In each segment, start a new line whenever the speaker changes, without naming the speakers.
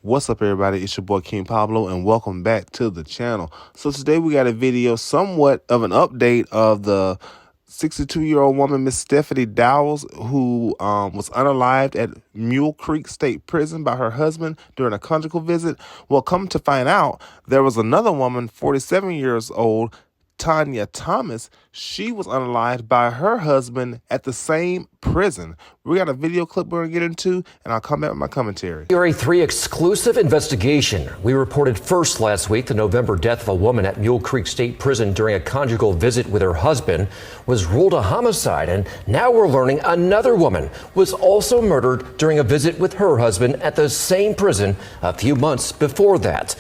What's up, everybody? It's your boy Kyng Pablo, and welcome back to the channel. So today we got a video, somewhat of an update of the 62-year-old woman, Miss Stephanie Dowles, who was unalived at Mule Creek State Prison by her husband during a conjugal visit. Well, come to find out, there was another woman, 47 years old, Tania Thomas. She was unalived by her husband at the same prison. We got a video clip we're going to get into, and I'll come back with my commentary.
Area 3 exclusive investigation. We reported first last week the November death of a woman at Mule Creek State Prison during a conjugal visit with her husband was ruled a homicide, and now we're learning another woman was also murdered during a visit with her husband at the same prison a few months before that.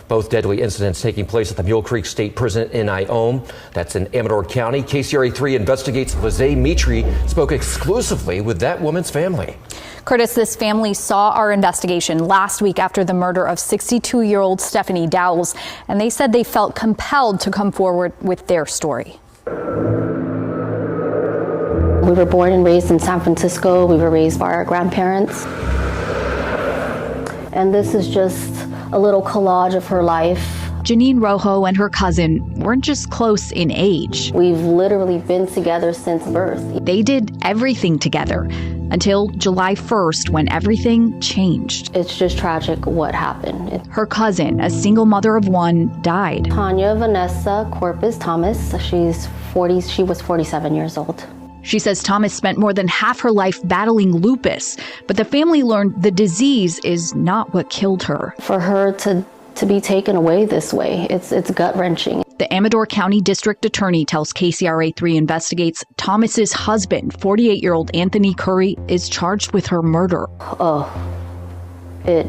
Both deadly incidents taking place at the Mule Creek State Prison in Ione. That's in Amador County. KCRA 3 investigates. Lizzie Mitri spoke exclusively with that woman's family.
Curtis, this family saw our investigation last week after the murder of 62-year-old Stephanie Dowles, and they said they felt compelled to come forward with their story.
We were born and raised in San Francisco. We were raised by our grandparents. And this is just a little collage of her life.
Janine Rojo and her cousin weren't just close in age.
We've literally been together since birth.
They did everything together until July 1st, when everything changed.
It's just tragic what happened.
Her cousin, a single mother of one, died.
Tania Vanessa Corpus Thomas, she was 47 years old.
She says Thomas spent more than half her life battling lupus, but the family learned the disease is not what killed her.
For her to be taken away this way, it's gut-wrenching.
The Amador County District Attorney tells KCRA 3 investigates Thomas's husband, 48-year-old Anthony Curry, is charged with her murder.
Oh, it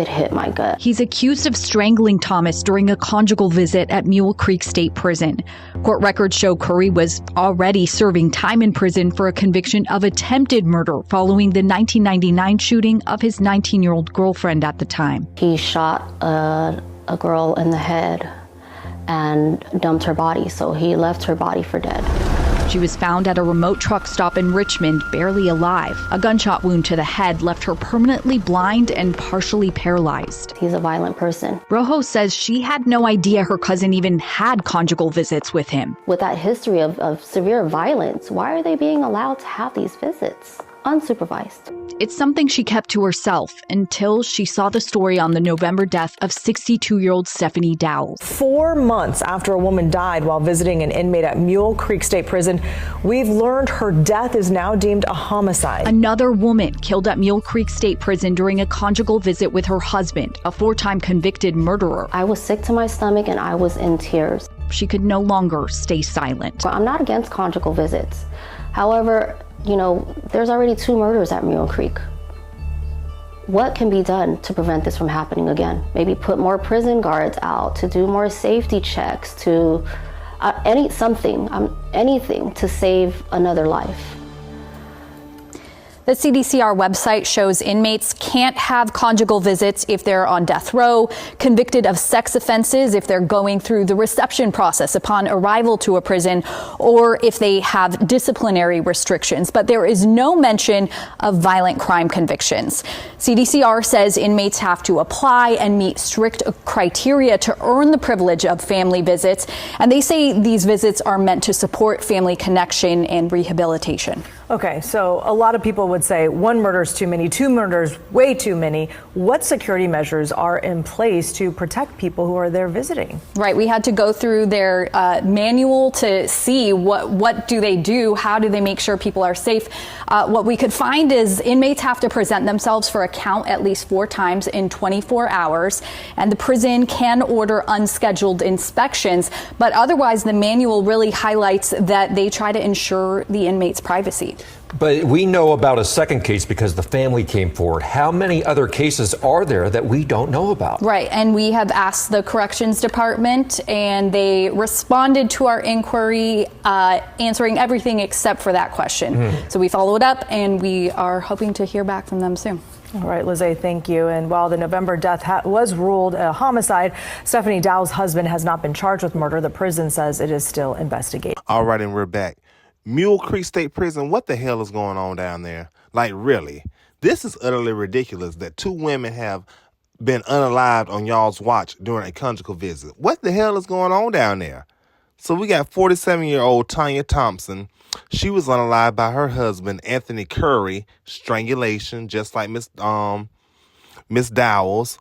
hit my gut.
He's accused of strangling Thomas during a conjugal visit at Mule Creek State Prison. Court records show Curry was already serving time in prison for a conviction of attempted murder following the 1999 shooting of his 19-year-old girlfriend at the time.
He shot a girl in the head and dumped her body, so he left her body for dead.
She was found at a remote truck stop in Richmond, barely alive. A gunshot wound to the head left her permanently blind and partially paralyzed.
He's a violent person.
Rojo says she had no idea her cousin even had conjugal visits with him.
With that history of severe violence, why are they being allowed to have these visits unsupervised?
It's something she kept to herself until she saw the story on the November death of 62-year-old Stephanie Dowles.
4 months after a woman died while visiting an inmate at Mule Creek State Prison, we've learned her death is now deemed a homicide.
Another woman killed at Mule Creek State Prison during a conjugal visit with her husband, a 4-time convicted murderer.
I was sick to my stomach and I was in tears.
She could no longer stay silent.
I'm not against conjugal visits. However, there's already 2 murders at Mule Creek. What can be done to prevent this from happening again? Maybe put more prison guards out, to do more safety checks, to anything to save another life.
The CDCR website shows inmates can't have conjugal visits if they're on death row, convicted of sex offenses if they're going through the reception process upon arrival to a prison, or if they have disciplinary restrictions. But there is no mention of violent crime convictions. CDCR says inmates have to apply and meet strict criteria to earn the privilege of family visits. And they say these visits are meant to support family connection and rehabilitation.
Okay, so a lot of people would say 1 murder is too many, 2 murders, way too many. What security measures are in place to protect people who are there visiting?
Right, we had to go through their manual to see what do they do, how do they make sure people are safe. What we could find is inmates have to present themselves for a count at least 4 times in 24 hours, and the prison can order unscheduled inspections, but otherwise the manual really highlights that they try to ensure the inmate's privacy.
But we know about a second case because the family came forward. How many other cases are there that we don't know about?
Right, and we have asked the corrections department, and they responded to our inquiry, answering everything except for that question. So we followed up, and we are hoping to hear back from them soon.
All right, Lizzie, thank you. And while the November death was ruled a homicide, Stephanie Dowles' husband has not been charged with murder. The prison says it is still investigating.
All right, and we're back. Mule Creek State Prison, what the hell is going on down there? Like, really? This is utterly ridiculous that 2 women have been unalived on y'all's watch during a conjugal visit. What the hell is going on down there? So we got 47-year-old Tania Thomas. She was unalived by her husband, Anthony Curry, strangulation, just like Miss Dowles.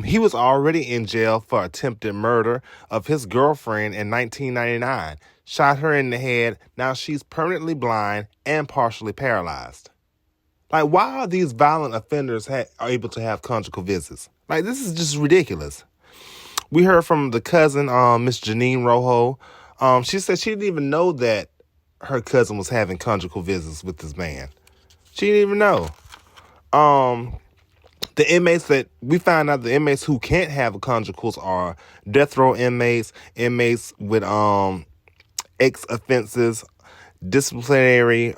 He was already in jail for attempted murder of his girlfriend in 1999. Shot her in the head. Now she's permanently blind and partially paralyzed. Like, why are these violent offenders are able to have conjugal visits? Like, this is just ridiculous. We heard from the cousin, Miss Janine Rojo. She said she didn't even know that her cousin was having conjugal visits with this man. She didn't even know. The inmates that we found out, the inmates who can't have conjugals are death row inmates, inmates with ex-offenses, disciplinary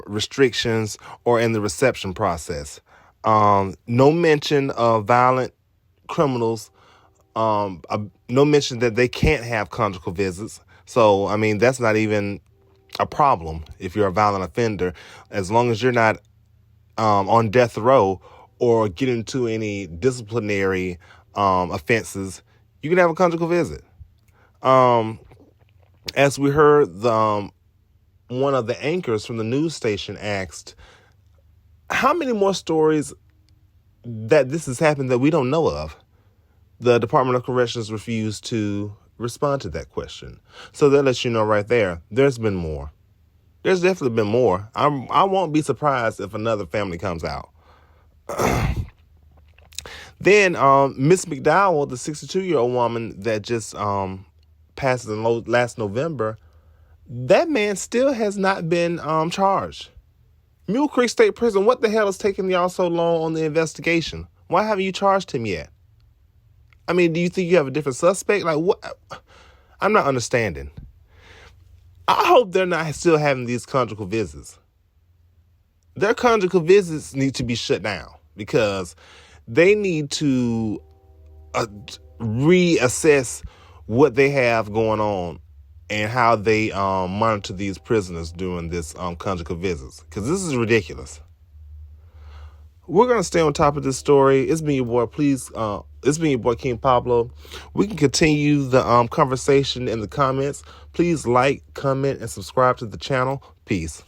restrictions, or in the reception process. No mention of violent criminals. No mention that they can't have conjugal visits. So, I mean, that's not even a problem if you're a violent offender. As long as you're not on death row or get into any disciplinary offenses, you can have a conjugal visit. As we heard, one of the anchors from the news station asked, how many more stories that this has happened that we don't know of? The Department of Corrections refused to respond to that question. So that lets you know right there, there's been more. There's definitely been more. I won't be surprised if another family comes out. Then Miss McDowell, the 62-year-old woman that just passed last November, that man still has not been charged. Mule Creek State Prison, what the hell is taking y'all so long on the investigation? Why haven't you charged him yet? I mean, do you think you have a different suspect? Like, what? I'm not understanding. I hope they're not still having these conjugal visits. Their conjugal visits need to be shut down because they need to reassess what they have going on and how they monitor these prisoners during this conjugal visits, because this is ridiculous. We're going to stay on top of this story. It's been your boy. It's been your boy, Kyng Pablo. We can continue the conversation in the comments. Please like, comment, and subscribe to the channel. Peace.